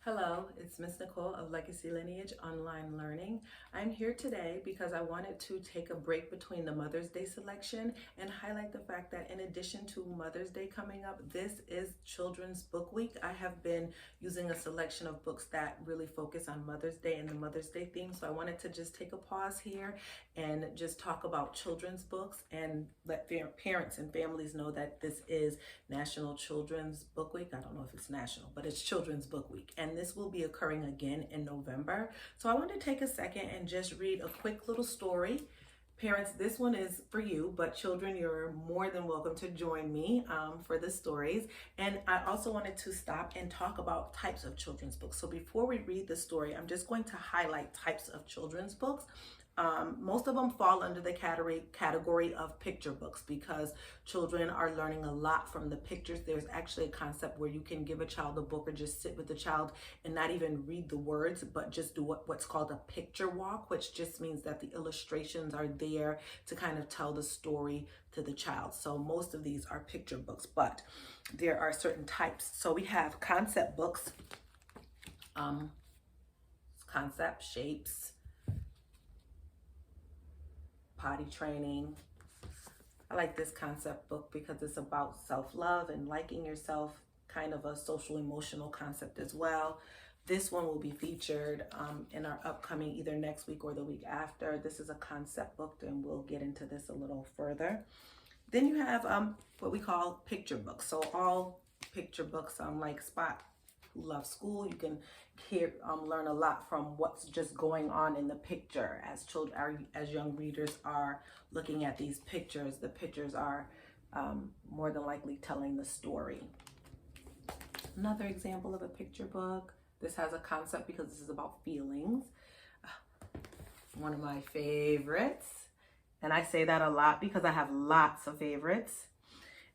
Hello, it's Miss Nichole of Legacy Lineage Online Learning. I'm here today because I wanted to take a break between the Mother's Day selection and highlight the fact that in addition to Mother's Day coming up, this is Children's Book Week. I have been using a selection of books that really focus on Mother's Day and the Mother's Day theme. So I wanted to just take a pause here and just talk about children's books and let parents and families know that this is National Children's Book Week. I don't know if it's national, but it's Children's Book Week. And this will be occurring again in November. So I want to take a second and just read a quick little story. Parents, this one is for you, but children, you're more than welcome to join me for the stories. And I also wanted to stop and talk about types of children's books. So before we read the story, I'm just going to highlight types of children's books. Most of them fall under the category of picture books because children are learning a lot from the pictures. There's actually a concept where you can give a child a book or just sit with the child and not even read the words, but just do what's called a picture walk, which just means that the illustrations are there to kind of tell the story to the child. So most of these are picture books, but there are certain types. So we have concept books, concept shapes, potty training. I like this concept book because it's about self-love and liking yourself, kind of a social emotional concept as well. This one will be featured in our upcoming either next week or the week after. This is a concept book and we'll get into this a little further. Then you have what we call picture books. So all picture books like Spot Who Loves School. You can learn a lot from what's just going on in the picture as children, as young readers are looking at these pictures. The pictures are more than likely telling the story. Another example of a picture book. This has a concept because this is about feelings. One of my favorites. And I say that a lot because I have lots of favorites.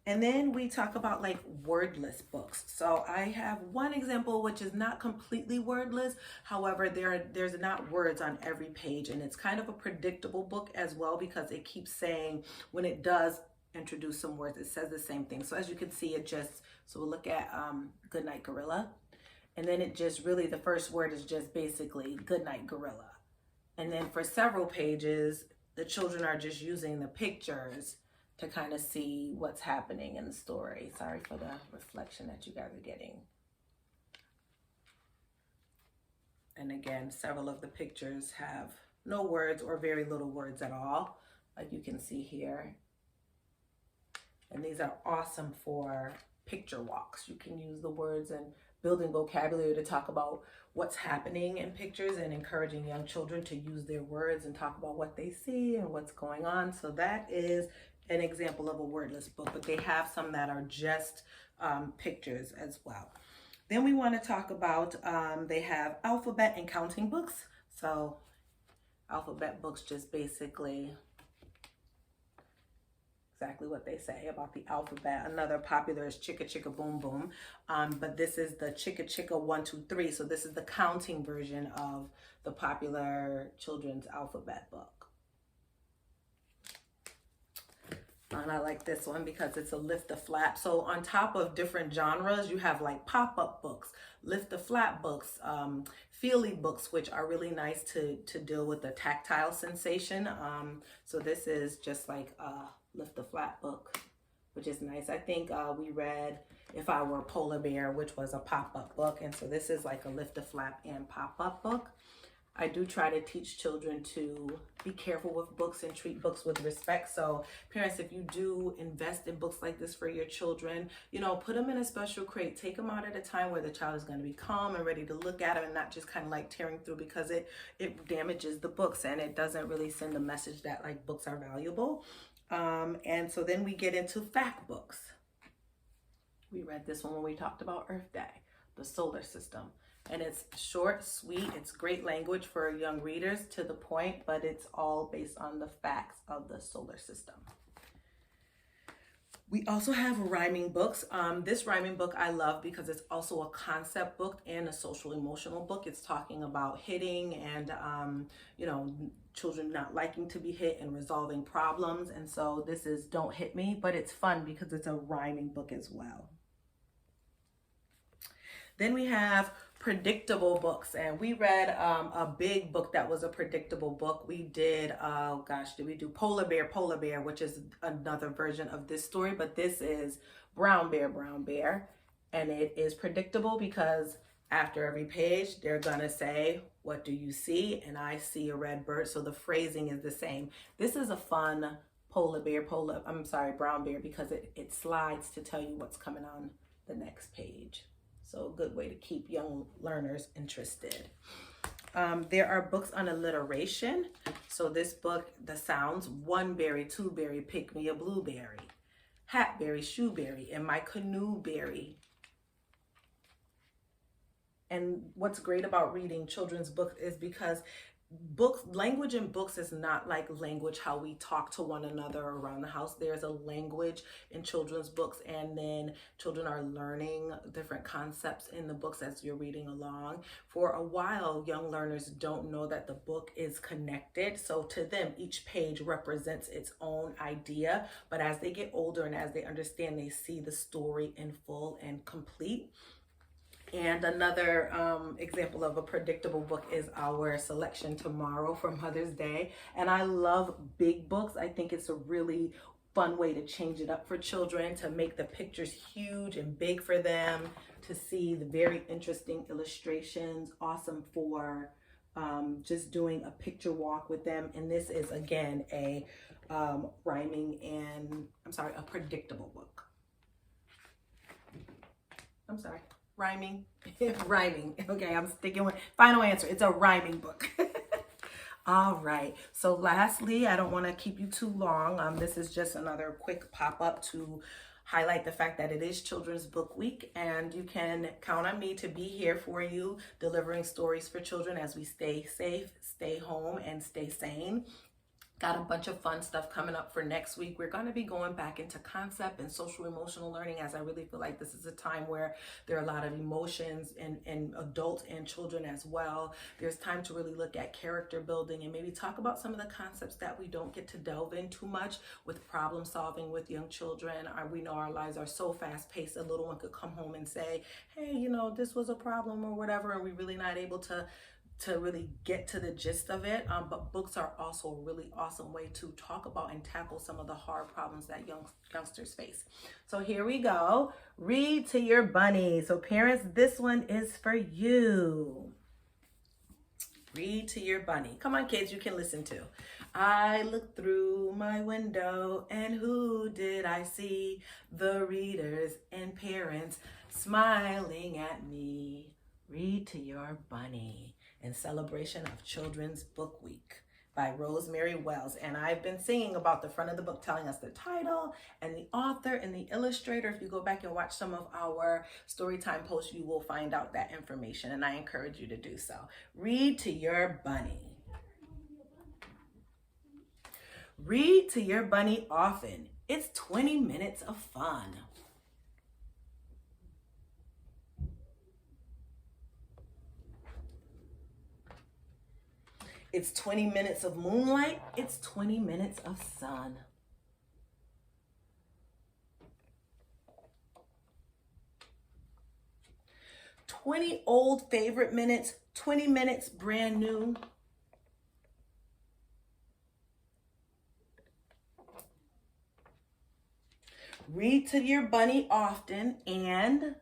And then we talk about like wordless books. So I have one example which is not completely wordless. However, there's not words on every page, and it's kind of a predictable book as well because it keeps saying when it does introduce some words, it says the same thing. So as you can see, so we'll look at Goodnight Gorilla. And then it just really, the first word is just basically Goodnight Gorilla. And then for several pages, the children are just using the pictures to kind of see what's happening in the story. Sorry for the reflection that you guys are getting. And again, several of the pictures have no words or very little words at all, like you can see here. And these are awesome for picture walks. You can use the words and building vocabulary to talk about what's happening in pictures and encouraging young children to use their words and talk about what they see and what's going on. So that is an example of a wordless book, but they have some that are just pictures as well. Then we want to talk about, they have alphabet and counting books. So alphabet books just basically exactly what they say about the alphabet. Another popular is Chicka Chicka Boom Boom, but this is the Chicka Chicka 1 2 3. So this is the counting version of the popular children's alphabet book. And I like this one because it's a lift the flap. So on top of different genres, you have like pop-up books, lift the flap books, feely books, which are really nice to deal with the tactile sensation. So this is just like a lift the flap book, which is nice. I think we read If I Were a Polar Bear, which was a pop-up book. And so this is like a lift the flap and pop-up book. I do try to teach children to be careful with books and treat books with respect. So parents, if you do invest in books like this for your children, put them in a special crate, take them out at a time where the child is going to be calm and ready to look at them and not just kind of like tearing through, because it damages the books and it doesn't really send a message that like books are valuable. And so then we get into fact books. We read this one when we talked about Earth Day, the solar system. And it's short, sweet, it's great language for young readers, to the point, but it's all based on the facts of the solar system. We also have rhyming books. This rhyming book I love because it's also a concept book and a social emotional book. It's talking about hitting and, children not liking to be hit and resolving problems. And so this is Don't Hit Me, but it's fun because it's a rhyming book as well. Then we have predictable books, and we read a big book that was a predictable book. We did, oh gosh, did we do Polar Bear, which is another version of this story, but this is Brown Bear, and it is predictable because after every page, they're gonna say, what do you see? And I see a red bird, so the phrasing is the same. This is a fun Brown Bear, because it slides to tell you what's coming on the next page. So a good way to keep young learners interested. There are books on alliteration. So this book, the sounds, one berry, two berry, pick me a blueberry, hatberry, shoeberry, and my canoe berry. And what's great about reading children's books is because language in books is not like language how we talk to one another around the house. There's a language in children's books, and then children are learning different concepts in the books as you're reading along. For a while, young learners don't know that the book is connected, so to them each page represents its own idea, but as they get older and as they understand, they see the story in full and complete. And another example of a predictable book is our selection tomorrow for Mother's Day. And I love big books. I think it's a really fun way to change it up for children, to make the pictures huge and big for them, to see the very interesting illustrations. Awesome for just doing a picture walk with them. And this is, again, a predictable book. Rhyming. Okay, I'm sticking with final answer. It's a rhyming book. All right. So lastly, I don't want to keep you too long. This is just another quick pop-up to highlight the fact that it is Children's Book Week, and you can count on me to be here for you, delivering stories for children as we stay safe, stay home, and stay sane. Got a bunch of fun stuff coming up for next week. We're going to be going back into concept and social emotional learning, as I really feel like this is a time where there are a lot of emotions in adults and children as well. There's time to really look at character building and maybe talk about some of the concepts that we don't get to delve in too much with problem solving with young children. We know our lives are so fast paced. A little one could come home and say, hey, this was a problem or whatever, and we're really not able to really get to the gist of it. But books are also a really awesome way to talk about and tackle some of the hard problems that youngsters face. So here we go. Read to your bunny. So parents, this one is for you. Read to your bunny. Come on, kids, you can listen to. I looked through my window, and who did I see? The readers and parents smiling at me. Read to your bunny, in celebration of Children's Book Week by Rosemary Wells. And I've been singing about the front of the book, telling us the title and the author and the illustrator. If you go back and watch some of our Storytime posts, you will find out that information, and I encourage you to do so. Read to your bunny. Read to your bunny often. It's 20 minutes of fun. It's 20 minutes of moonlight. It's 20 minutes of sun. "20 old favorite minutes, 20 minutes brand new." Read to your bunny often, and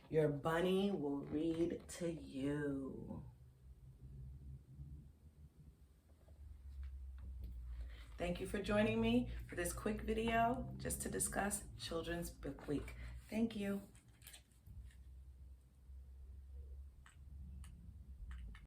your bunny will read to you. Thank you for joining me for this quick video just to discuss Children's Book Week. Thank you.